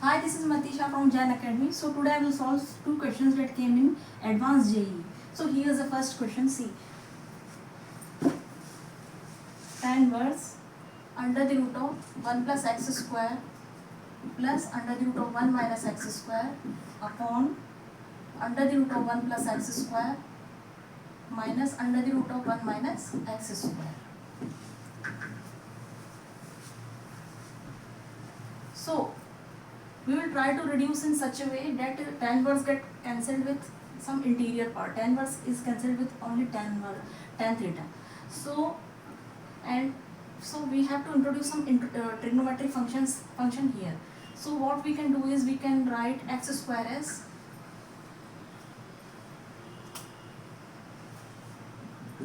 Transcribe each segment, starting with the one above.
Hi, this is Matisha from Jan Academy. So today I will solve two questions that came in Advanced JEE. So here is the first question. See, tan inverse under the root of 1 plus x square plus under the root of 1 minus x square upon under the root of 1 plus x square minus under the root of 1 minus x square. So we will try to reduce in such a way that tan inverse get cancelled with some interior part. Tan inverse is cancelled with only tan theta. So we have to introduce some trigonometric function here. So what we can do is we can write x square as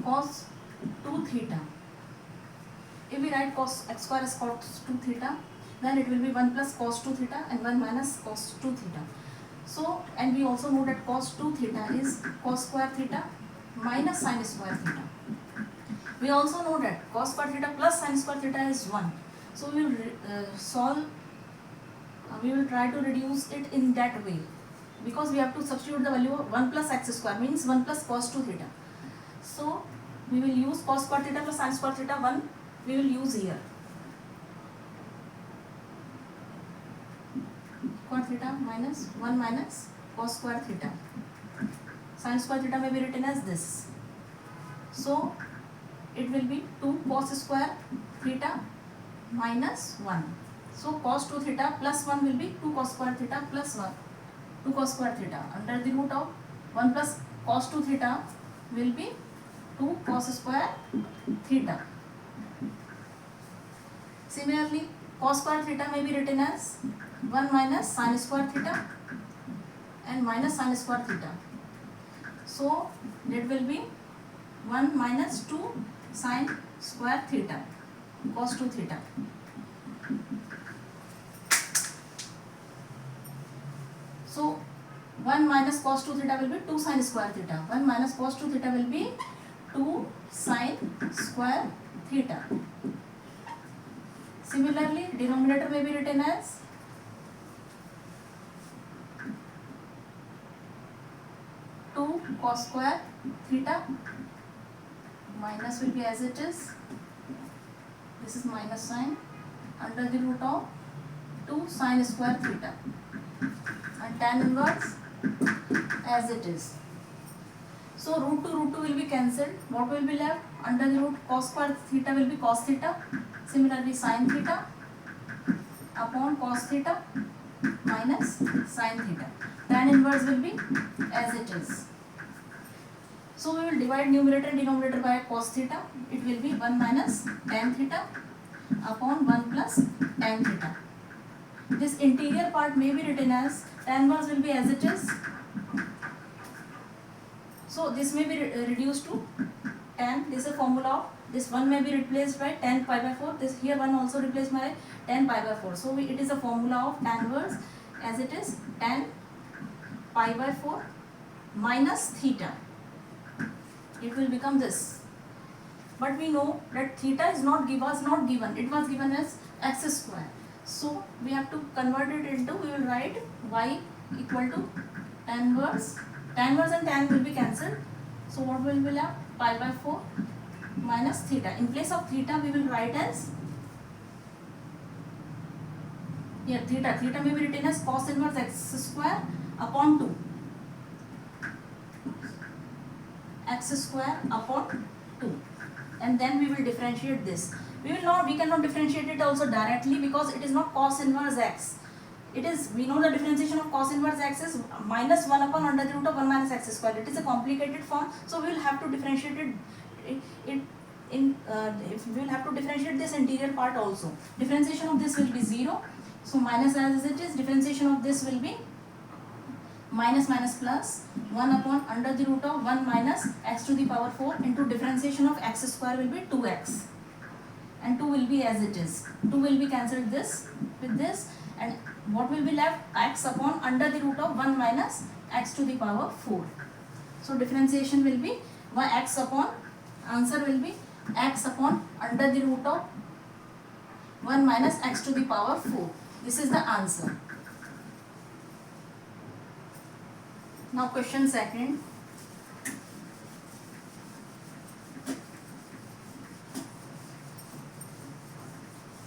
cos 2 theta. If we write cos x square as cos 2 theta, then it will be 1 plus cos 2 theta and 1 minus cos 2 theta. So, and we also know that cos 2 theta is cos square theta minus sin square theta. We also know that cos square theta plus sin square theta is 1. So we will we will try to reduce it in that way, because we have to substitute the value of 1 plus x square means 1 plus cos 2 theta. So we will use cos square theta plus sin square theta 1 we will use here. Cos theta minus 1 minus cos square theta. Sin square theta may be written as this. So it will be 2 cos square theta minus 1. So cos 2 theta plus 1 will be 2 cos square theta plus 1. 2 cos square theta under the root of 1 plus cos 2 theta will be 2 cos square theta. Similarly, cos square theta may be written as 1 minus sin square theta and minus sin square theta. So that will be 1 minus 2 sin square theta, cos 2 theta. So 1 minus cos 2 theta will be 2 sin square theta. 1 minus cos 2 theta will be 2 sin square theta. Similarly, denominator may be written as 2 cos square theta, minus will be as it is, this is minus sign, under the root of 2 sin square theta, and tan inverse as it is. So root 2 will be cancelled. What will be left? Under the root cos square theta will be cos theta. Similarly, sin theta upon cos theta minus sin theta. Tan inverse will be as it is. So we will divide numerator and denominator by cos theta. It will be 1 minus tan theta upon 1 plus tan theta. This interior part may be written as tan inverse will be as it is. So this may be reduced to tan. This is a formula of this 1 may be replaced by tan pi by 4. This here 1 also replaced by tan pi by 4. So it is a formula of tan inverse as it is tan pi by 4 minus theta. It will become this. But we know that theta is not given. It was given as x square. So we have to convert it into, we will write y equal to tan inverse. Tan inverse and tan will be cancelled. So what will be left? Pi by 4 minus theta. In place of theta we will write as here theta. Theta may be written as cos inverse x square upon 2. X square upon 2. And then we will differentiate this. We cannot differentiate it also directly, because it is not cos inverse x. It is, we know the differentiation of cos inverse x is minus 1 upon under the root of 1 minus x square. It is a complicated form, so we will have to differentiate we will have to differentiate this interior part also. Differentiation of this will be 0. So minus as it is, differentiation of this will be minus minus plus 1 upon under the root of 1 minus x to the power 4 into differentiation of x square will be 2x. And 2 will be as it is. 2 will be cancelled this with this, and what will be left? X upon under the root of 1 minus x to the power 4. So differentiation will be x upon, answer will be x upon under the root of 1 minus x to the power 4. This is the answer. Now question second.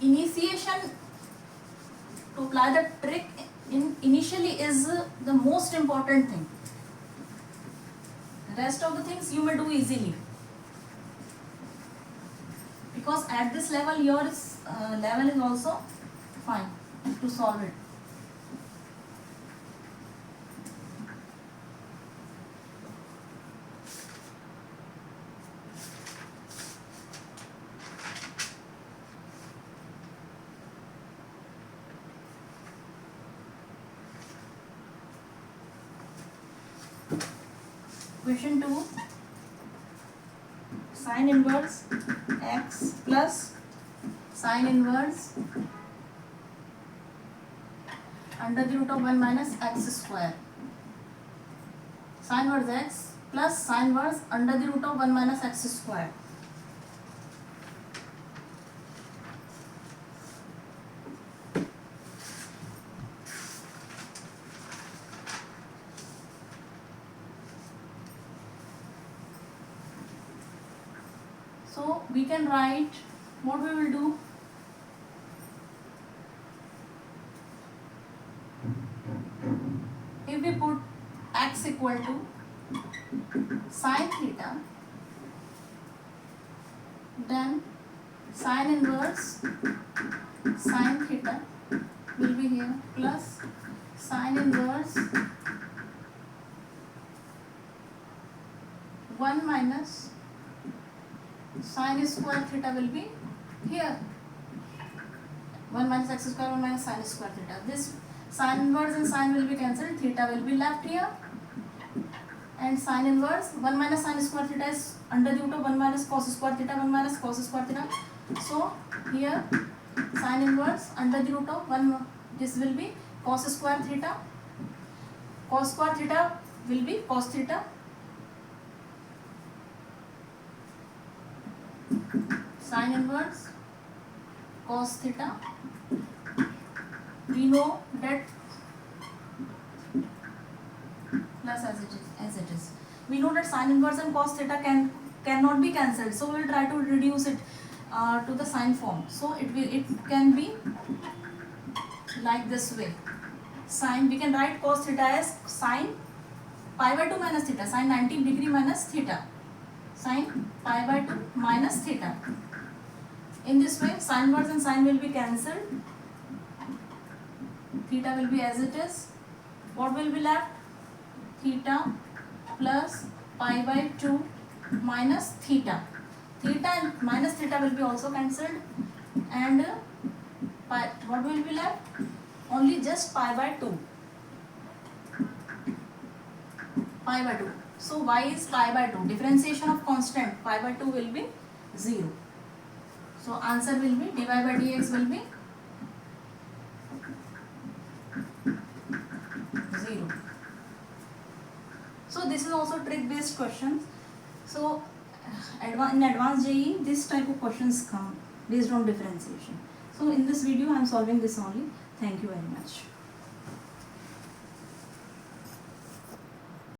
Initiation to apply the trick initially is the most important thing. Rest of the things you may do easily, because at this level your level is also fine to solve it. Question 2. Sin inverse x plus sin inverse under the root of 1 minus x square. Sin inverse x plus sin inverse under the root of 1 minus x square. So we can write, what we will do, if we put x equal to sin theta, then sin inverse sin theta will be here plus sin inverse 1 minus sin square theta will be here. 1 minus x square, 1 minus sin square theta. This sin inverse and sin will be cancelled. Theta will be left here. And sin inverse 1 minus sin square theta is under the root of 1 minus cos square theta, 1 minus cos square theta. So here sin inverse under the root of 1, this will be cos square theta. Cos square theta will be cos theta. Sin inverse cos theta. We know that plus as it is. We know that sin inverse and cos theta cannot be cancelled. So we will try to reduce it to the sin form. So it can be like this way. Sin, we can write cos theta as sin pi by 2 minus theta, sin 90 degree minus theta, sin pi by 2 minus theta. In this way, sin inverse and sin will be cancelled. Theta will be as it is. What will be left? Theta plus pi by 2 minus theta. Theta and minus theta will be also cancelled. And pi, what will be left? Only just pi by 2. Pi by 2. So y is pi by 2. Differentiation of constant pi by 2 will be 0. So answer will be dy by dx will be 0. So this is also trick based questions. So in advanced JEE this type of questions come based on differentiation. So in this video I am solving this only. Thank you very much.